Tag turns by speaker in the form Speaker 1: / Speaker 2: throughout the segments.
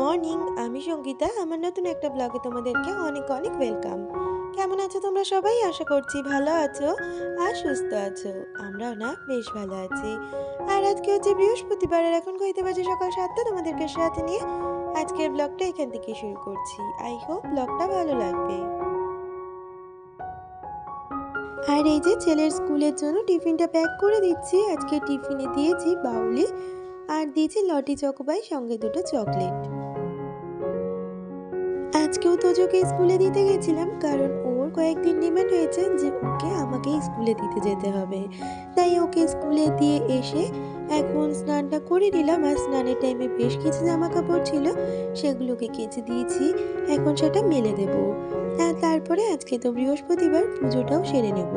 Speaker 1: Morning, আমি সঙ্গীতা। আমার নতুন একটা ব্লগে তোমাদেরকে অনেক অনেক ওয়েলকাম। কেমন আছো তোমরা সবাই? আশা করছি ভালো আছো আর সুস্থ আছো। আমরাও না বেশ ভালো আছি। আর আজকে হচ্ছে বৃহস্পতিবার, আর এখন ঘড়িতে বাজে সকাল 7টা। তোমাদেরকে সাথে নিয়ে আজকের ব্লগটা এখান থেকে শুরু করছি। আই হোপ ব্লগটা ভালো লাগবে। আর এই যে ছেলের স্কুলের জন্য টিফিনটা প্যাক করে দিচ্ছি। আজকে টিফিনে দিয়েছি বাউলি আর দিয়েছি লটি চকোপাই, সঙ্গে দুটো চকলেট। আজকেও তোজোকে স্কুলে দিতে গেছিলাম, কারণ ওর কয়েকদিন ডিমান্ড হয়েছে যে ওকে আমাকেই স্কুলে দিতে যেতে হবে। তাই ওকে স্কুলে দিয়ে এসে এখন স্নানটা করে নিলাম। আর স্নানের টাইমে বেশ কিছু জামা কাপড় ছিল, সেগুলোকে কেচে দিয়েছি। এখন সেটা মেলে দেব। আর তারপরে আজকে তো বৃহস্পতিবার, পুজোটাও সেরে নেব।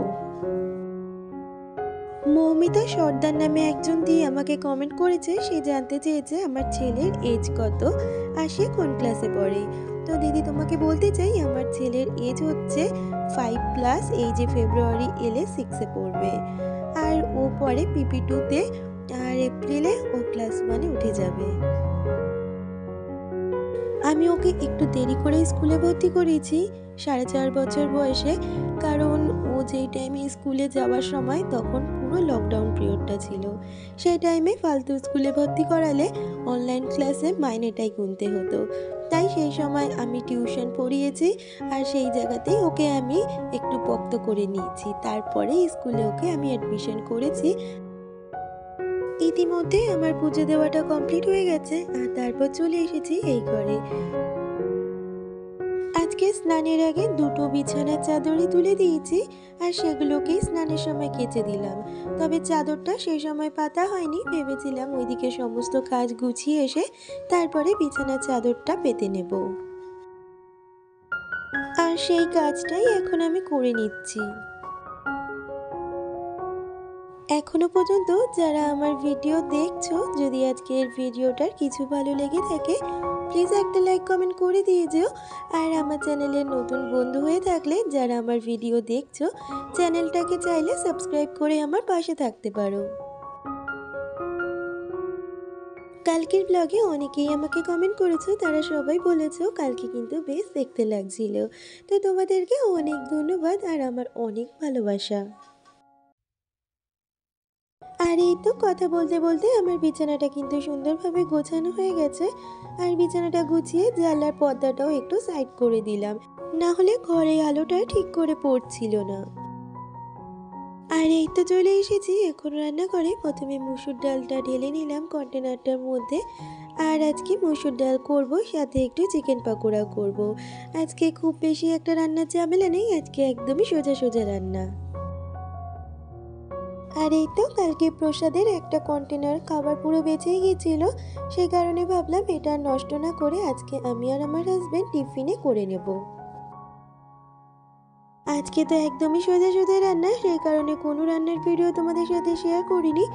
Speaker 1: মৌমিতা সর্দার নামে একজন দিয়ে আমাকে কমেন্ট করেছে। সে জানতে চেয়েছে আমার ছেলের এজ কত আর সে কোন ক্লাসে পড়ে। তো দিদি, তোমাকে বলতে চাই আমার ছেলের এজ হচ্ছে 5+। এই যে ফেব্রুয়ারি এলে 6-এ পড়বে। আর ও পড়ে PP2-তে। আর এপ্রিলে ও ক্লাস 1-এ উঠে যাবে। আমি ওকে একটু দেরি করে স্কুলে ভর্তি করিয়েছি, 4.5 বছর বয়সে। কারণ ও যেই টাইমে স্কুলে যাওয়ার সময় তখন পুরো লকডাউন পিরিয়ডটা ছিল। সেই টাইমে ফালতু স্কুলে ভর্তি করালে অনলাইন ক্লাসে মাইনেটাই গুনতে হতো। তাই সেই সময় আমি টিউশন পড়িয়েছি, আর সেই জায়গাতেই ওকে আমি একটু পোক্ত করে নিয়েছি। তারপরে স্কুলে ওকে আমি অ্যাডমিশন করেছি। ইতিমধ্যে আমার পুজো দেওয়াটা কমপ্লিট হয়ে গেছে, আর তারপর চলে এসেছি এই ঘরে। আজকে স্নানের আগে দুটো বিছানার চাদরই তুলে দিয়েছি, আর সেগুলোকেই স্নানের সময় কেচে দিলাম। তবে চাদরটা সেই সময় পাতা হয়নি, ভেবেছিলাম ওইদিকে সমস্ত কাজ গুছিয়ে এসে তারপরে বিছানার চাদরটা পেতে নেব। আর সেই কাজটাই এখন আমি করে নিচ্ছি। এখনো পর্যন্ত যারা আমার ভিডিও দেখছো, যদি আজকের ভিডিওটার কিছু ভালো লেগে থাকে প্লিজ একটা লাইক কমেন্ট করে দিয়ে যেও। আর আমার চ্যানেলের নতুন বন্ধু হয়ে থাকলে যারা আমার ভিডিও দেখছো, চ্যানেলটাকে চাইলে সাবস্ক্রাইব করে আমার পাশে থাকতে পারো। কালকের ব্লগে অনেকেই আমাকে কমেন্ট করেছো, তারা সবাই বলেছো কালকে কিন্তু বেশ দেখতে লাগছিল। তো তোমাদেরকে অনেক ধন্যবাদ আর আমার অনেক ভালোবাসা। আর এই তো কথা বলতে বলতে আমার বিছানাটা কিন্তু সুন্দরভাবে গোছানো হয়ে গেছে। আর বিছানাটা গুছিয়ে জানলার পর্দাটাও একটু সাইড করে দিলাম, না হলে ঘরে আলোটা ঠিক করে পড়ছিল না। আর এই তো চলে এসেছি এখন রান্না করে। প্রথমে মুসুর ডালটা ঢেলে নিলাম কন্টেনারটার মধ্যে। আর আজকে মুসুর ডাল করব, সাথে একটু চিকেন পাকোড়া করব। আজকে খুব বেশি একটা রান্নার ঝামেলা নেই, আজকে একদমই সোজা সোজা রান্না। আর এই তো কালকে প্রসাদের একটা কন্টেনার খাবার পুরো বেঁচেই গিয়েছিল, সেই কারণে ভাবলাম এটা নষ্ট না করে আজকে আমি আর আমার হাজবেন্ড টিফিনে করে নেব। আজকে তো একদমই সোজা সোজা রান্না, সেই কারণে কোনো রান্নার ভিডিও তোমাদের সাথে শেয়ার করিনি।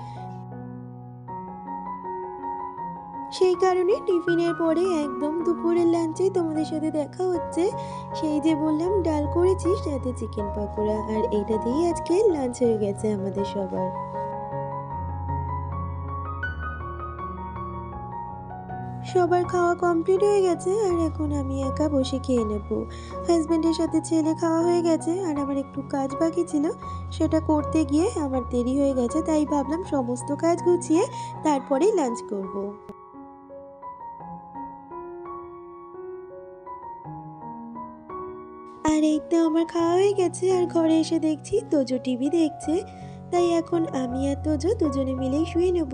Speaker 1: সেই কারণে টিফিনের পরে একদম দুপুরের লাঞ্চে তোমাদের সাথে দেখা হচ্ছে। সেই যে বললাম ডাল করেছি সাথে চিকেন পকোড়া, আর এইটা দিয়েই আজকে লাঞ্চ হয়ে গেছে আমাদের সবার। সবার খাওয়া কমপ্লিট হয়ে গেছে, আর এখন আমি একা বসে খেয়ে নেব। হাজব্যান্ডের সাথে ছেলে খাওয়া হয়ে গেছে, আর আমার একটু কাজ বাকি ছিল, সেটা করতে গিয়ে আমার দেরি হয়ে গেছে। তাই ভাবলাম সমস্ত কাজ গুছিয়ে তারপরেই লাঞ্চ করব। আর এই তো আমার খাওয়া হয়ে গেছে, আর ঘরে এসে দেখছি তোজো টিভি দেখছে। তাই এখন আমি আর তোজো দুজনে মিলেই শুয়ে নেব।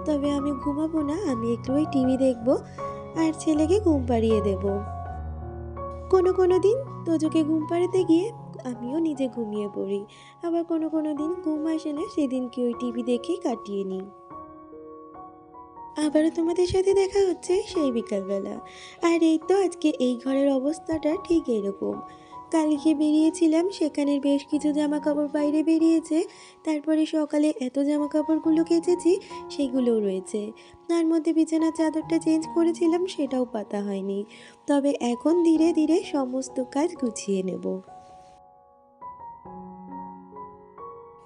Speaker 1: তবে আমি ঘুমাবো না, আমি একটু ওই টিভি দেখব আর ছেলেকে ঘুম পাড়িয়ে দেব। কোনো কোনো দিন তোজোকে ঘুম পাড়াতে গিয়ে আমিও নিজে ঘুমিয়ে পড়ি। আবার কোনো কোনো দিন ঘুম আসে না, সেদিনকে ওই টিভি দেখেই কাটিয়ে নিই। আবারও তোমাদের সাথে দেখা হচ্ছে সেই বিকালবেলা। আর এই তো আজকে এই ঘরের অবস্থাটা ঠিক এরকম। কালকে বেরিয়েছিলাম, সেখানের বেশ কিছু জামা কাপড় বাইরে বেরিয়েছে। তারপরে সকালে এত জামা কাপড়গুলো কেচেছি, সেগুলোও রয়েছে। তার মধ্যে বিছানার চাদরটা চেঞ্জ করেছিলাম, সেটাও পাতা হয়নি। তবে এখন ধীরে ধীরে সমস্ত কাজ গুছিয়ে নেব।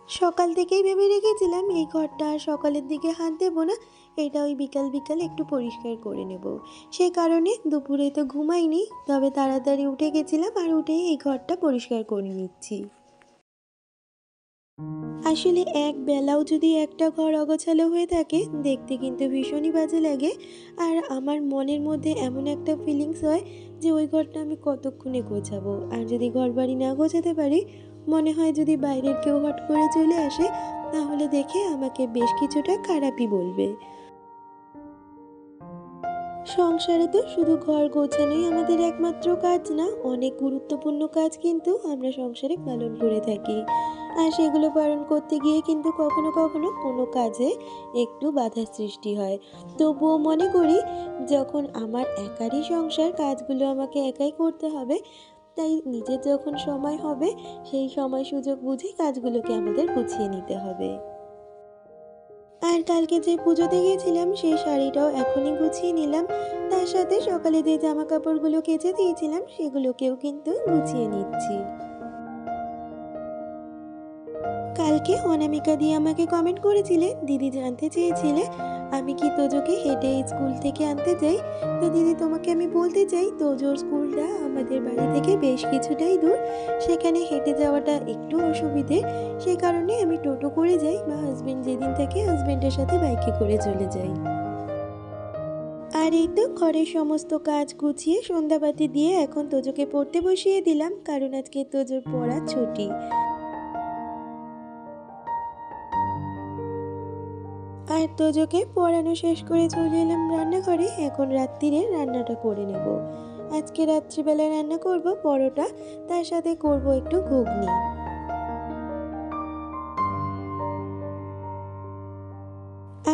Speaker 1: সকাল থেকেই ভেবে রেখেছিলাম এই ঘরটা আর সকালের দিকে হাত দেবো না, এটা ওই বিকাল বিকাল একটু পরিষ্কার করে নেব। সেই কারণে দুপুরে তো ঘুমাইনি, তবে তাড়াতাড়ি উঠে গেছিলাম আর উঠেই এই ঘরটা পরিষ্কার করে নিচ্ছি। আসলে এক বেলাও যদি একটা ঘর অগোছালো হয়ে থাকে দেখতে কিন্তু ভীষণই বাজে লাগে। আর আমার মনের মধ্যে এমন একটা ফিলিংস হয় যে ওই ঘরটা আমি কতক্ষণে গোছাবো, আর যদি ঘর বাড়ি না গোছাতে পারি মনে হয় যদি বাইরের কেউ হট করে চলে আসে তাহলে দেখে আমাকে বেশ কিছুটা খারাপই বলবে। সংসারে তো শুধু ঘর গোছানোই আমাদের একমাত্র কাজ না, অনেক গুরুত্বপূর্ণ কাজ কিন্তু আমরা সংসারে পালন করে থাকি। আর সেগুলো পালন করতে গিয়ে কিন্তু কখনো কখনো কোনো কাজে একটু বাধার সৃষ্টি হয়। তবুও মনে করি যখন আমার একারই সংসার, কাজগুলো আমাকে একাই করতে হবে, তাই নিজের যখন সময় হবে সেই সময় সুযোগ বুঝে কাজগুলোকে আমাদের গুছিয়ে নিতে হবে। আর কালকে যে পুজোতে গিয়েছিলাম সেই শাড়িটাও এখনই গুছিয়ে নিলাম। তার সাথে সকালে যে জামা কাপড়গুলো কেচে দিয়েছিলাম সেগুলোকেও কিন্তু গুছিয়ে নিচ্ছি। কালকে অনামিকা দিয়ে আমাকে কমেন্ট করেছিলে, দিদি জানতে চেয়েছিলে আমি কি তোজোকে হেঁটে স্কুল থেকে আনতে যাই। তো দিদি তোমাকে আমি বলতে চাই তোজোর স্কুলটা আমাদের বাড়ি থেকে বেশ কিছুটাই দূর, সেখানে হেঁটে যাওয়াটা একটু অসুবিধে। সে কারণে আমি টোটো করে যাই বা হাজবেন্ড যেদিন থাকে হাজবেন্ডের সাথে বাইকে করে চলে যাই। আর এই তো ঘরের সমস্ত কাজ গুছিয়ে সন্ধ্যাবাতি দিয়ে এখন তোজোকে পড়তে বসিয়ে দিলাম, কারণ আজকে তোজোর পড়া ছুটি। আর তোজোকে পড়ানো শেষ করে চলে এলাম রান্নাঘরে, এখন রাত্রিরে রান্নাটা করে নেব। আজকে রাত্রিবেলা রান্না করব পরোটা, তার সাথে করব একটু ঘুগনি।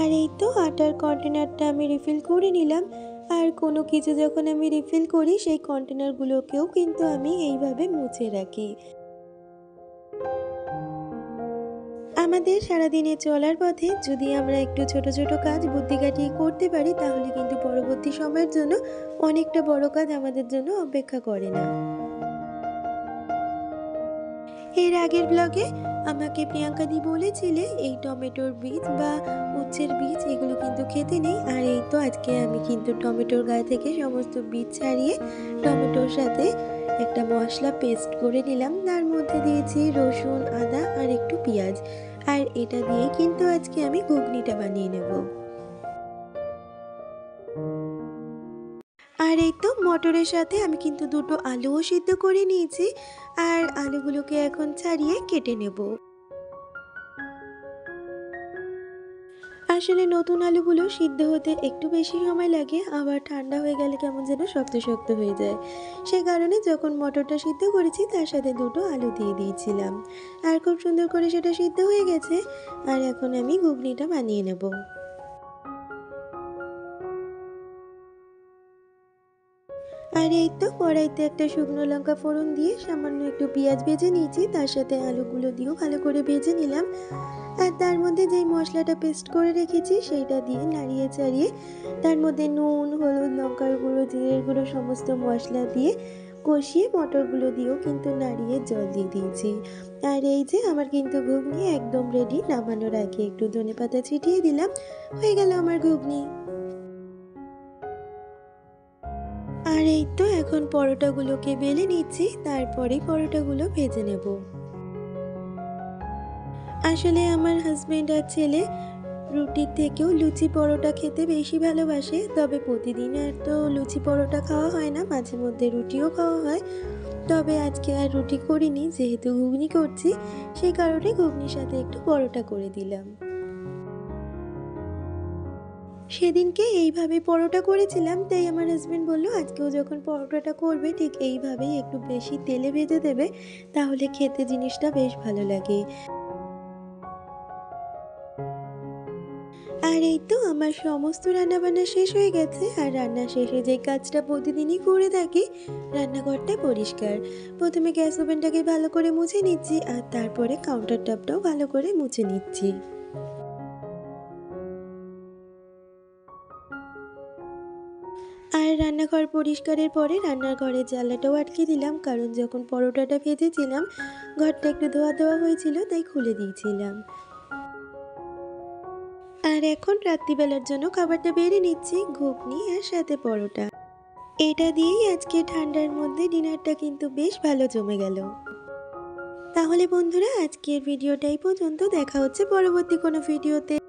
Speaker 1: আর এই তো আটার কন্টেনারটা আমি রিফিল করে নিলাম। আর কোনো কিছু যখন আমি রিফিল করি সেই কন্টেনারগুলোকেও কিন্তু আমি এইভাবে মুছে রাখি। আমাদের সারাদিনে চলার পথে যদি আমরা একটু ছোট ছোট কাজ বুদ্ধি কাটিয়ে করতে পারি তাহলে কিন্তু পরবর্তী সময়ের জন্য অনেকটা বড় কাজ আমাদের জন্য অপেক্ষা করে না। এর আগের ব্লগে আমাকে প্রিয়াঙ্কা দি বলেছিলে এই টমেটোর বীজ বা উচ্ছের বীজ এগুলো কিন্তু খেতে নেই, আর এই তো আজকে আমি কিন্তু টমেটোর গায়ে থেকে সমস্ত বীজ ছাড়িয়ে টমেটোর সাথে একটা মশলা পেস্ট করে নিলাম, তার মধ্যে দিয়েছি রসুন, আদা আর একটু পেঁয়াজ। আর এটা দিয়ে কিন্তু আজকে আমি ঘুগনিটা বানিয়ে নেব। আর এই তো মটরের সাথে আমি কিন্তু দুটো আলুও সিদ্ধ করে নিয়েছি, আর আলুগুলোকে এখন ছাড়িয়ে কেটে নেব। আসলে নতুন আলুগুলো সিদ্ধ হতে একটু বেশি সময় লাগে, আবার ঠান্ডা হয়ে গেলে কেমন যেন শক্ত শক্ত হয়ে যায়। সে কারণে যখন মটরটা সিদ্ধ করেছি তার সাথে দুটো আলু দিয়ে দিয়েছিলাম, আর খুব সুন্দর করে সেটা সিদ্ধ হয়ে গেছে। আর এখন আমি ঘুগনিটা বানিয়ে নেব। আর এই তো কড়াইতে একটা শুকনো লঙ্কা ফোড়ন দিয়ে সামান্য একটু পেঁয়াজ ভেজে নিয়েছি, তার সাথে আলুগুলো দিয়েও ভালো করে ভেজে নিলাম। আর তার মধ্যে যেই মশলাটা পেস্ট করে রেখেছি সেইটা দিয়ে নাড়িয়ে চাড়িয়ে তার মধ্যে নুন, হলুদ, লঙ্কার গুঁড়ো, জিরের গুঁড়ো সমস্ত মশলা দিয়ে কষিয়ে মটরগুলো দিয়েও কিন্তু নাড়িয়ে জল দিয়ে দিয়েছি। আর এই যে আমার কিন্তু ঘুগনি একদম রেডি, নামানোর আগে একটু ধনেপাতা ছিটিয়ে দিলাম, হয়ে গেল আমার ঘুগনি। আর এই তো এখন পরোটাগুলোকে বেলে নিচ্ছি, তারপরেই পরোটাগুলো ভেজে নেব। আসলে আমার হাজবেন্ড আর ছেলে রুটির থেকেও লুচি পরোটা খেতে বেশি ভালোবাসে, তবে প্রতিদিন আর তো লুচি পরোটা খাওয়া হয় না, মাঝে মধ্যে রুটিও খাওয়া হয়। তবে আজকে আর রুটি করিনি, যেহেতু ঘুগনি করছি সেই কারণে ঘুগনির সাথে একটু পরোটা করে দিলাম। সেদিনকে এইভাবে পরোটা করেছিলাম, তাই আমার হাজবেন্ড বলল আজকেও যখন পরোটাটা করবে ঠিক এইভাবেই একটু বেশি তেলে ভেজে দেবে, তাহলে খেতে জিনিসটা বেশ ভালো লাগে। আর এই তো আমার সমস্ত রান্নাবান্না শেষ হয়ে গেছে, আর রান্না শেষে যে কাজটা প্রতিদিনই করে থাকি রান্নাঘরটা পরিষ্কার। প্রথমে গ্যাস ওভেনটাকে ভালো করে মুছে নিচ্ছি, আর তারপরে কাউন্টার টপটাও ভালো করে মুছে নিচ্ছি। আর রান্নাঘর পরিষ্কারের পরে রান্নার ঘরের জানলাটাও আটকে দিলাম, কারণ যখন পরোটাটা ভেজেছিলাম ঘরটা একটু ধোয়া ধোয়া হয়েছিল, তাই খুলে দিয়েছিলাম। আর এখন রাত্রিবেলার জন্য খাবারটা বেড়ে নিচ্ছি, ঘুগনি আর সাথে পরোটা। এটা দিয়েই আজকে ঠান্ডার মধ্যে ডিনারটা কিন্তু বেশ ভালো জমে গেল। তাহলে বন্ধুরা, আজকের ভিডিওটাই পর্যন্ত। দেখা হচ্ছে পরবর্তী কোনো ভিডিওতে।